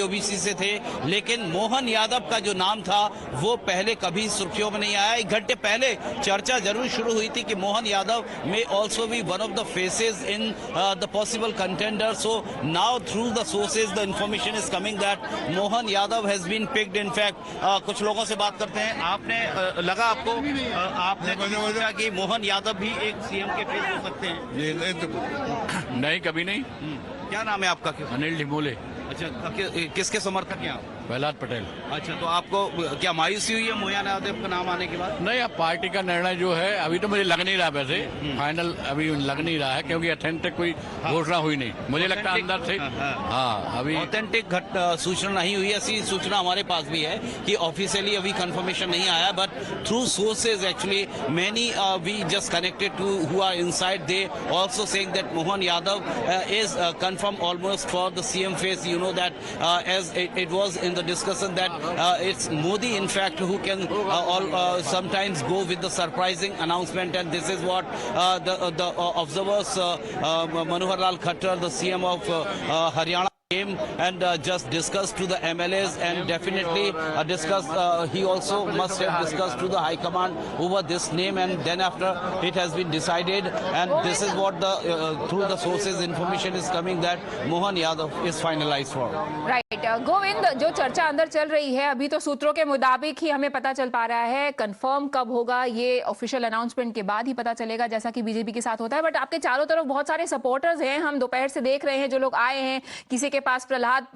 OBC से थे, लेकिन मोहन यादव का जो नाम था वो पहले कभी सुर्खियों में नहीं आया। 1 घंटे पहले चर्चा जरूर शुरू हुई थी कि Mohan Yadav may also be one of the faces in the possible contender. So now through the sources the information is coming that Mohan Yadav has been picked. In fact कुछ लोगों से बात करते हैं। आपने लगा आपको आपने सोचा कि मोहन यादव भी एक सीएम के फेस हो सकते हैं? नहीं, कभी नहीं। क्या नाम है आपका? अनिल ढिमोले। अच्छा, किसके समर्थक हैं आप? प्रहलाद पटेल। अच्छा, तो आपको क्या मायूसी हुई है मोहन यादव का नाम आने के बाद? नहीं, अब पार्टी का निर्णय जो है अभी तो मुझे लग नहीं रहा, वैसे फाइनल अभी लग नहीं रहा है, क्योंकि अथेंटिक कोई घोषणा हुई नहीं। मुझे लगता है अंदर से अभी ऑथेंटिक सूचना नहीं हुई। ऐसी सूचना हमारे पास भी है कि ऑफिशियली अभी कंफर्मेशन नहीं आया, but through sources actually many we just connected to who are inside, they also saying that Mohan Yadav is confirmed almost for the CM phase. You know that as it was in the discussion that it's Modi in fact who can sometimes go with the surprising announcement, and this is what the observers Manohar Lal Khattar, the CM of Haryana, came and just discussed to the MLAs, and definitely he also must have discussed to the High Command over this name, and then after it has been decided, and this is what the through the sources information is coming that Mohan Yadav is finalized for. Right. Govind, जो चर्चा अंदर चल रही है अभी तो सूत्रों के मुताबिक ही हमें पता चल पा रहा है, कंफर्म कब होगा ये ऑफिशियल अनाउंसमेंट के बाद ही पता चलेगा, जैसा कि बीजेपी के साथ होता है। बट आपके चारों तरफ बहुत सारे सपोर्टर्स हैं, हम दोपहर से देख रहे हैं, जो लोग आए हैं, किसी के पास प्रहलाद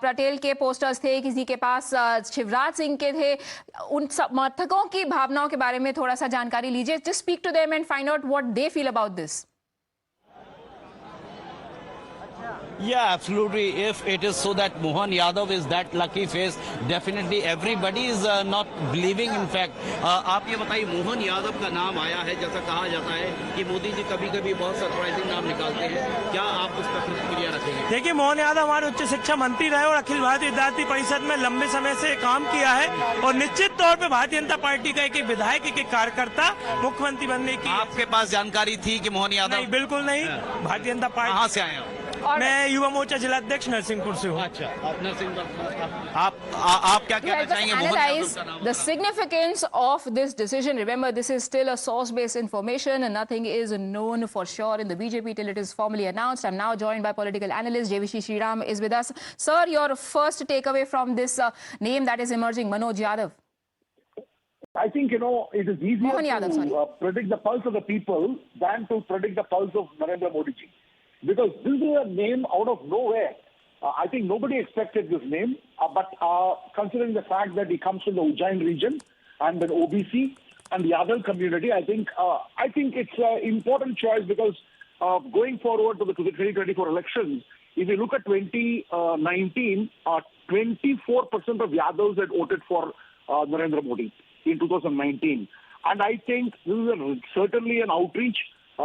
पटेल के पोस्टर्स थे, किसी के पास शिवराज सिंह के थे। उन समर्थकों की भावनाओं के बारे में थोड़ा सा जानकारी लीजिए। Just speak to them and find out what they feel about this. Yeah, absolutely. If it is so that Mohan Yadav is that lucky face, definitely everybody is not believing. In fact, आप ये बताइए, मोहन यादव का नाम आया है, जैसा कहा जाता है कि मोदी जी कभी-कभी बहुत सरप्राइजिंग नाम निकालते हैं, क्या आप उस पर प्रतिक्रिया रखेंगे? देखिए, मोहन यादव हमारे उच्च शिक्षा मंत्री रहे और अखिल भारतीय विद्यार्थी परिषद में लंबे समय से काम किया है, और निश्चित तौर पे भारतीय जनता पार्टी का एक विधायक, एक कार्यकर्ता मुख्यमंत्री बनने की। आपके पास जानकारी थी कि मोहन यादव? नहीं, बिल्कुल नहीं। भारतीय जनता पार्टी। कहाँ से आए हो? मैं युवा मोर्चा जिला अध्यक्ष नरसिंहपुर से हूँ। अच्छा, आप नरसिंहपुर। आप क्या कहना चाहेंगे? Analyze the significance of this decision. Remember, this is still a source-based information, and nothing is known for sure in the BJP till it is formally announced. I'm now joined by political analyst JVC Sreeram is with us. Sir, your first takeaway from this name that is emerging, Manoj Yadav. I think, it is easier to predict the pulse of the people than to predict the pulse of Narendra Modi ji. Because this is a name out of nowhere. I think nobody expected this name, but considering the fact that he comes from the Ujjain region and an OBC and the other community, I think it's an important choice, because going forward to the 2024 elections, if you look at 2019, 24% of Yadavs had voted for Narendra Modi in 2019. And I think this is certainly an outreach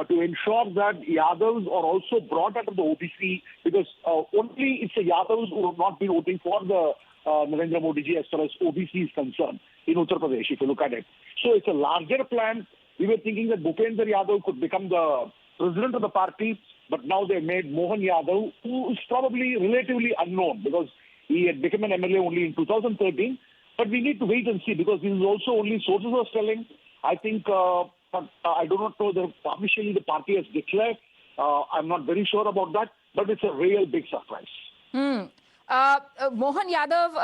to ensure that Yadavs are also brought under the OBC, because only it's the Yadavs who have not been voting for the Narendra Modi ji as far as OBC is concerned in Uttar Pradesh, if you look at it. So it's a larger plan. We were thinking that Bhupendra Yadav could become the president of the party, but now they made Mohan Yadav, who is probably relatively unknown, because he had become an MLA only in 2013. But we need to wait and see, because this is also only sources are telling. I think... but I do not know that officially the party has declared. I'm not very sure about that, but it's a real big surprise. Mohan Yadav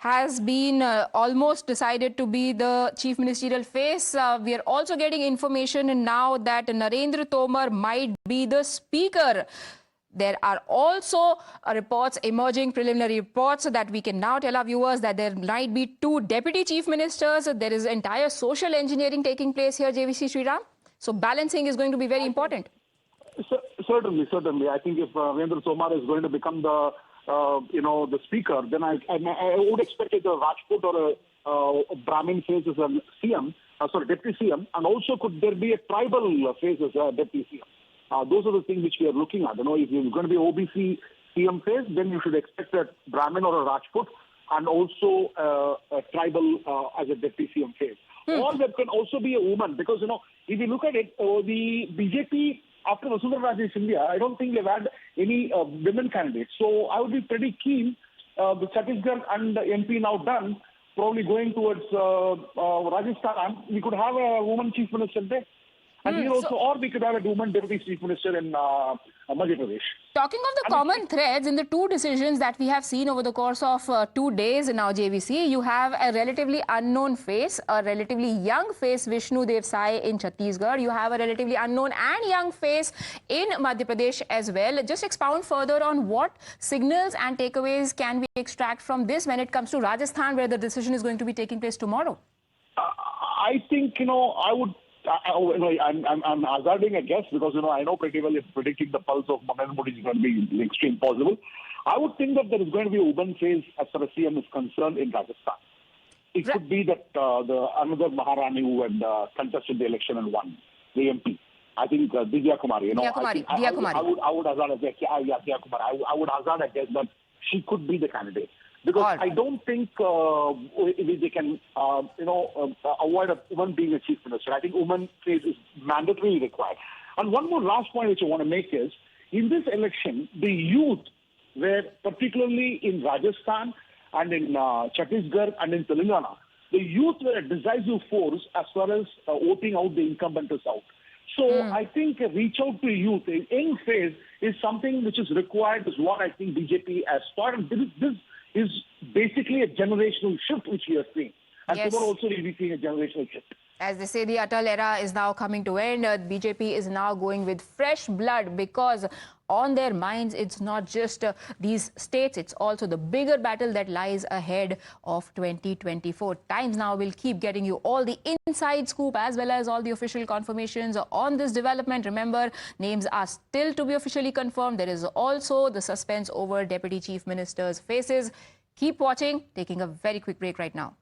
has been almost decided to be the chief ministerial face. We are also getting information now that Narendra Tomar might be the speaker. There are also reports, emerging preliminary reports, that we can now tell our viewers that there might be 2 deputy chief ministers. There is entire social engineering taking place here, JVC Sreeram. So balancing is going to be very important. Certainly. I think if Narendra Tomar is going to become the speaker, then I would expect it a Rajput or a Brahmin face as a CM, deputy CM, and also could there be a tribal face as a deputy CM. Those are the things which we are looking at. If you're going to be OBC CM phase, then you should expect a Brahmin or a Rajput, and also a tribal as a deputy CM phase. Or there can also be a woman, because, if you look at it, the BJP, after Vasundhara Raje Scindia, I don't think they've had any women candidates. So I would be pretty keen the Chhattisgarh and the MP now done, probably going towards Rajasthan, we could have a woman chief minister there. And we also, or we could have a woman deputy chief minister in Madhya Pradesh. Talking of the common threads in the two decisions that we have seen over the course of 2 days now, JVC, you have a relatively unknown face, a relatively young face, Vishnu Dev Sai in Chhattisgarh. You have a relatively unknown and young face in Madhya Pradesh as well. Just expound further on what signals and takeaways can we extract from this when it comes to Rajasthan, where the decision is going to be taking place tomorrow. I think, I'm hazarding a guess because, I know pretty well if predicting the pulse of Mohan Yadav is going to be extremely impossible. I would think that there is going to be a woman phase as far as CM is concerned in Rajasthan. It could be that another Maharani who had contested the election and won, the MP. I think Divya Kumari, I would hazard a guess. Divya Kumari. I would hazard a guess that she could be the candidate. Because I don't think they can, avoid a woman being a chief minister. I think woman phase is mandatorily required. And one more last point which I want to make is, in this election, the youth were particularly in Rajasthan and in Chhattisgarh and in Telangana, the youth were a decisive force as far as voting out the incumbent is out. So I think reach out to youth in phase is something which is required, is what I think BJP has started. This is basically a generational shift which we are seeing. And tomorrow also we'll be seeing a generational shift. As they say, the Atal era is now coming to end. BJP is now going with fresh blood because on their minds, it's not just these states, it's also the bigger battle that lies ahead of 2024. Times Now will keep getting you all the inside scoop as well as all the official confirmations on this development. Remember, names are still to be officially confirmed. There is also the suspense over Deputy Chief Minister's faces. Keep watching. Taking a very quick break right now.